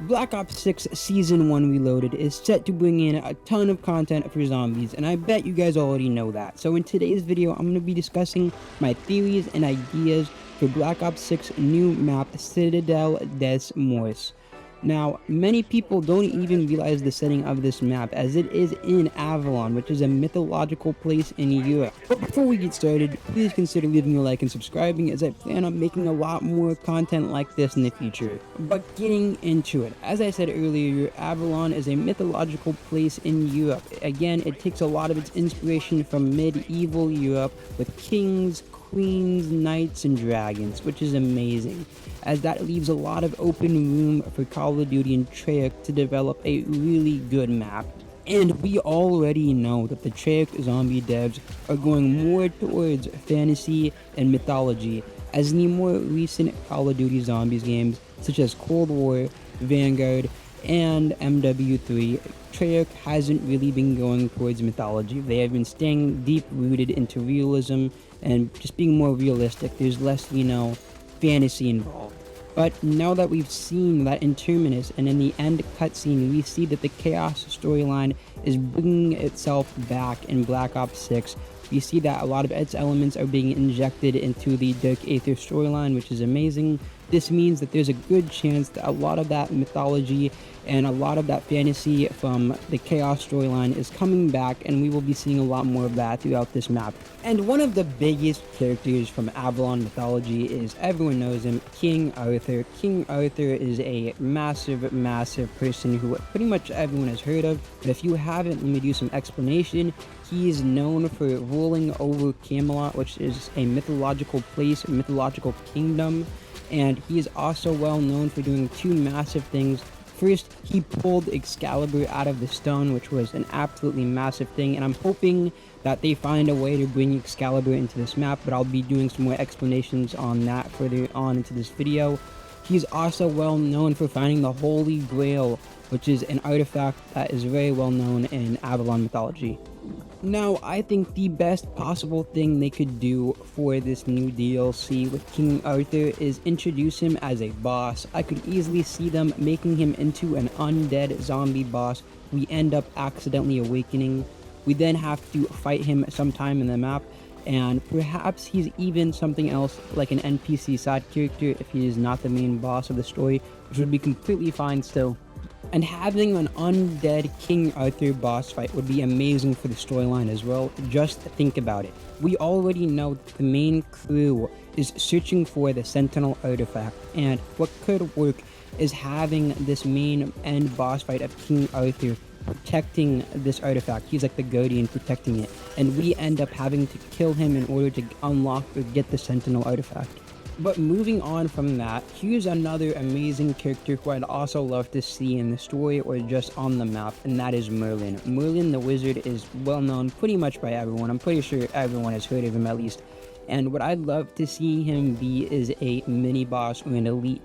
Black Ops 6 Season 1 Reloaded is set to bring in a ton of content for zombies, and I bet you guys already know that. So in today's video, I'm going to be discussing my theories and ideas for Black Ops 6 new map, Citadel des Morts. Now, many people don't even realize the setting of this map, as it is in Avalon, which is a mythological place in Europe. But before we get started, please consider leaving a like and subscribing, as I plan on making a lot more content like this in the future. But getting into it, as I said earlier, Avalon is a mythological place in Europe. Again, it takes a lot of its inspiration from medieval Europe with kings, queens, knights, and dragons, which is amazing, as that leaves a lot of open room for Call of Duty and Treyarch to develop a really good map. And we already know that the Treyarch zombie devs are going more towards fantasy and mythology, as in the more recent Call of Duty Zombies games, such as Cold War, Vanguard, and MW3, Treyarch hasn't really been going towards mythology. They have been staying deep-rooted into realism and just being more realistic. There's less, fantasy involved. But now that we've seen that in Terminus and in the end cutscene, we see that the Chaos storyline is bringing itself back in Black Ops 6. We see that a lot of its elements are being injected into the Dark Aether storyline, which is amazing. This means that there's a good chance that a lot of that mythology and a lot of that fantasy from the Chaos storyline is coming back, and we will be seeing a lot more of that throughout this map. And one of the biggest characters from Avalon mythology is, everyone knows him, King Arthur. King Arthur is a massive person who pretty much everyone has heard of, but if you haven't, let me do some explanation. He is known for ruling over Camelot, which is a mythological place, a mythological kingdom, and he is also well known for doing two massive things. First, he pulled Excalibur out of the stone, which was an absolutely massive thing, and I'm hoping that they find a way to bring Excalibur into this map, but I'll be doing some more explanations on that further on into this video. He's also well known for finding the Holy Grail, which is an artifact that is very well known in Avalon mythology. Now, I think the best possible thing they could do for this new DLC with King Arthur is introduce him as a boss. I could easily see them making him into an undead zombie boss we end up accidentally awakening. We then have to fight him sometime in the map, and perhaps he's even something else like an NPC side character if he is not the main boss of the story, which would be completely fine still. And having an undead King Arthur boss fight would be amazing for the storyline as well. Just think about it. We already know that the main crew is searching for the Sentinel artifact, and what could work is having this main end boss fight of King Arthur protecting this artifact. He's like the guardian protecting it, and we end up having to kill him in order to unlock or get the Sentinel artifact. But moving on from that, here's another amazing character who I'd also love to see in the story or just on the map, and that is Merlin. Merlin the Wizard is well known pretty much by everyone. I'm pretty sure everyone has heard of him at least. And what I'd love to see him be is a mini boss or an elite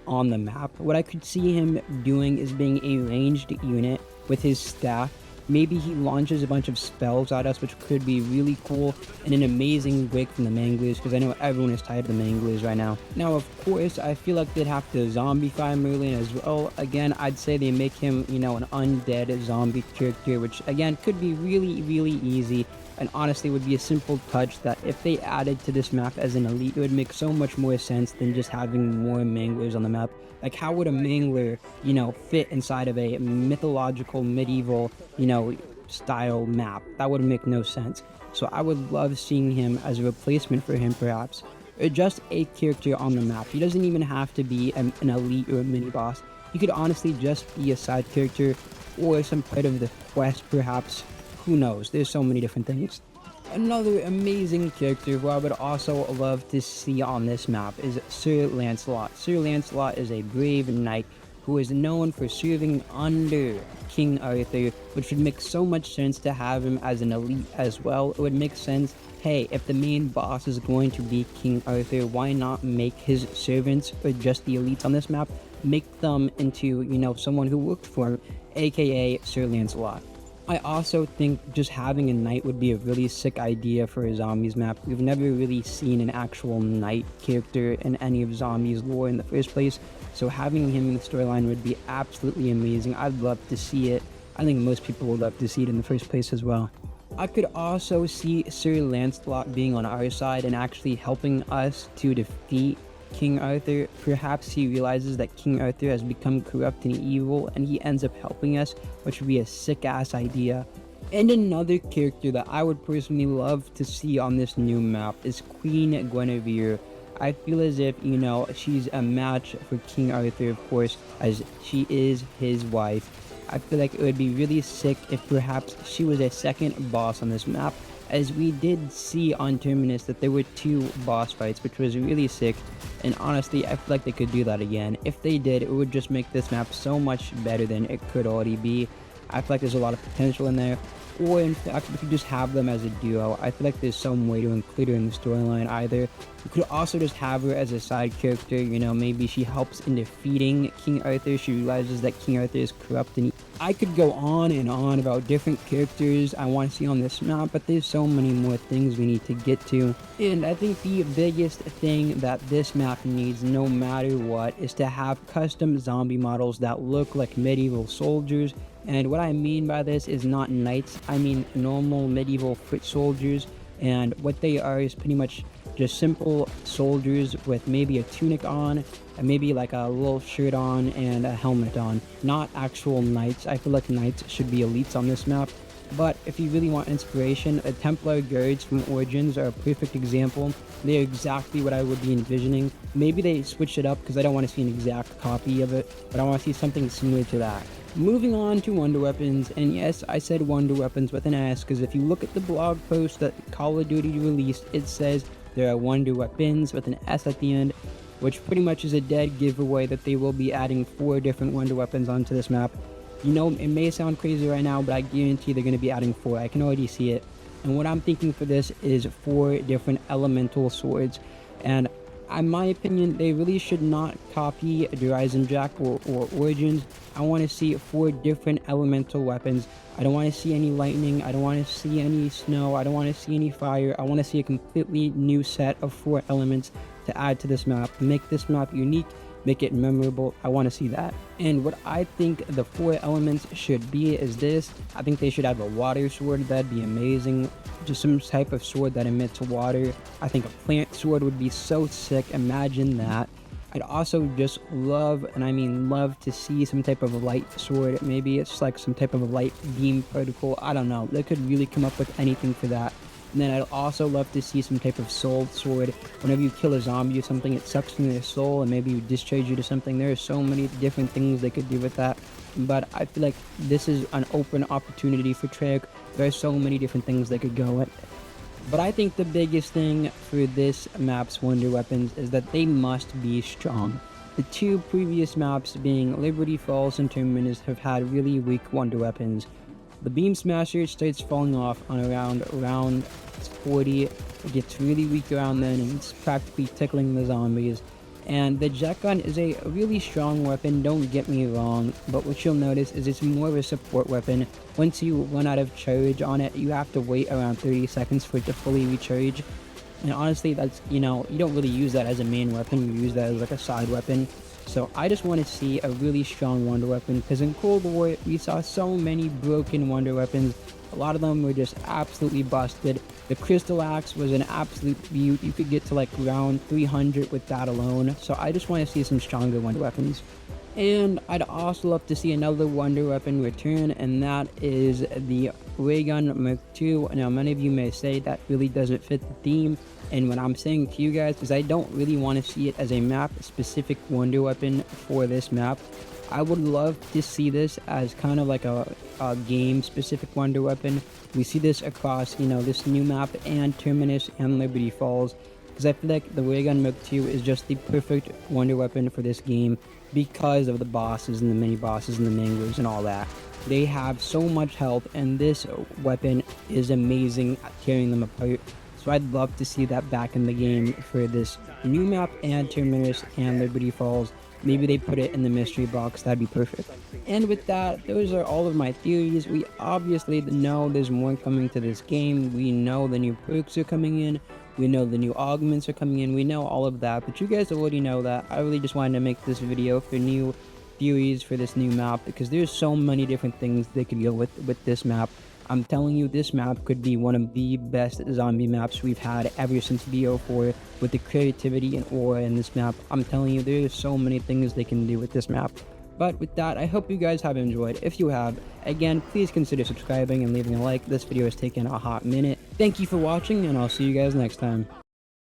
on the map. What I could see him doing is being a ranged unit with his staff. Maybe he launches a bunch of spells at us, which could be really cool, and an amazing break from the Manglers, because I know everyone is tired of the Manglers right now. Now, of course, I feel like they'd have to zombify Merlin as well. Again, I'd say they make him, an undead zombie character, which, again, could be really easy, and honestly would be a simple touch that if they added to this map as an elite, it would make so much more sense than just having more Manglers on the map. Like, how would a Mangler, fit inside of a mythological, medieval, style map? That would make no sense. So I would love seeing him as a replacement for him, perhaps. Or just a character on the map. He doesn't even have to be an elite or a mini-boss. He could honestly just be a side character or some part of the quest, perhaps. Who knows? There's so many different things. Another amazing character who I would also love to see on this map is Sir Lancelot. Sir Lancelot is a brave knight who is known for serving under King Arthur, which would make so much sense to have him as an elite as well. It would make sense, hey, if the main boss is going to be King Arthur, why not make his servants, or just the elites on this map, make them into, someone who worked for him, aka Sir Lancelot. I also think just having a knight would be a really sick idea for a zombies map. We've never really seen an actual knight character in any of zombies lore in the first place, so having him in the storyline would be absolutely amazing. I'd love to see it. I think most people would love to see it in the first place as well. I could also see Sir Lancelot being on our side and actually helping us to defeat King Arthur. Perhaps he realizes that King Arthur has become corrupt and evil and he ends up helping us, which would be a sick ass idea. And another character that I would personally love to see on this new map is Queen Guinevere. I feel as if, you know, she's a match for King Arthur, of course, as she is his wife. I feel like it would be really sick if perhaps she was a second boss on this map, as we did see on Terminus that there were 2 boss fights, which was really sick, and honestly I feel like they could do that again. If they did, it would just make this map so much better than it could already be. I feel like there's a lot of potential in there, or in fact we could just have them as a duo. I feel like there's some way to include her in the storyline. Either we could also just have her as a side character, you know, maybe she helps in defeating King Arthur. She realizes that King Arthur is corrupt, and I could go on and on about different characters I want to see on this map, but there's so many more things we need to get to. And I think the biggest thing that this map needs, no matter what, is to have custom zombie models that look like medieval soldiers. And what I mean by this is not knights, I mean normal medieval foot soldiers, and what they are is pretty much just simple soldiers with maybe a tunic on, and maybe like a little shirt on and a helmet on. Not actual knights. I feel like knights should be elites on this map. But if you really want inspiration, the Templar Guards from Origins are a perfect example. They're exactly what I would be envisioning. Maybe they switched it up because I don't want to see an exact copy of it, but I want to see something similar to that. Moving on to Wonder Weapons, and yes, I said Wonder Weapons with an S, because if you look at the blog post that Call of Duty released, it says there are Wonder Weapons with an S at the end, which pretty much is a dead giveaway that they will be adding 4 different Wonder Weapons onto this map. You know, it may sound crazy right now, but I guarantee they're going to be adding 4. I can already see it. And what I'm thinking for this is 4 different elemental swords. And in my opinion, they really should not copy Horizon Jack or Origins. I want to see 4 different elemental weapons. I don't want to see any lightning. I don't want to see any snow. I don't want to see any fire. I want to see a completely new set of 4 elements to add to this map. Make this map unique. Make it memorable. I want to see that. And what I think the 4 elements should be is this. I think they should have a water sword. That'd be amazing. Just some type of sword that emits water. I think a plant sword would be so sick. Imagine that. I'd also just love, and I mean love, to see some type of a light sword. Maybe it's like some type of a light beam particle. I don't know. They could really come up with anything for that. And then I'd also love to see some type of soul sword. Whenever you kill a zombie or something, it sucks in their soul and maybe you discharge you to something. There are so many different things they could do with that. But I feel like this is an open opportunity for Treyarch. There are so many different things they could go with. But I think the biggest thing for this map's Wonder Weapons is that they must be strong. The 2 previous maps, being Liberty Falls and Terminus, have had really weak Wonder Weapons. The Beam Smasher starts falling off on around round 40. It gets really weak around then, and it's practically tickling the zombies. And the Jet Gun is a really strong weapon, don't get me wrong, but what you'll notice is it's more of a support weapon. Once you run out of charge on it, you have to wait around 30 seconds for it to fully recharge. And honestly, that's, you know, you don't really use that as a main weapon, you use that as like a side weapon. So I just want to see a really strong Wonder Weapon, because in Cold War we saw so many broken Wonder Weapons. A lot of them were just absolutely busted. The Crystal Axe was an absolute beaut. You could get to like round 300 with that alone. So I just want to see some stronger Wonder Weapons. And I'd also love to see another Wonder Weapon return, and that is the Ray Gun Mark II. Now, many of you may say that really doesn't fit the theme, and what I'm saying to you guys is I don't really want to see it as a map-specific Wonder Weapon for this map. I would love to see this as kind of like a game-specific Wonder Weapon. We see this across, you know, this new map and Terminus and Liberty Falls, because I feel like the Ray Gun Mark II is just the perfect Wonder Weapon for this game because of the bosses and the mini bosses and the manglers and all that. They have so much health, and this weapon is amazing at tearing them apart. So I'd love to see that back in the game for this new map and Terminus and Liberty Falls. maybe they put it in the mystery box. That'd be perfect. And with that, those are all of my theories. We obviously know there's more coming to this game. We know the new perks are coming in. We know the new augments are coming in. We know all of that, but you guys already know that. I really just wanted to make this video for new theories for this new map, because there's so many different things they could go with this map. I'm telling you, this map could be one of the best zombie maps we've had ever since BO4, with the creativity and aura in this map. I'm telling you, there's so many things they can do with this map. But with that, I hope you guys have enjoyed. If you have, again, please consider subscribing and leaving a like. This video has taken a hot minute. Thank you for watching, and I'll see you guys next time.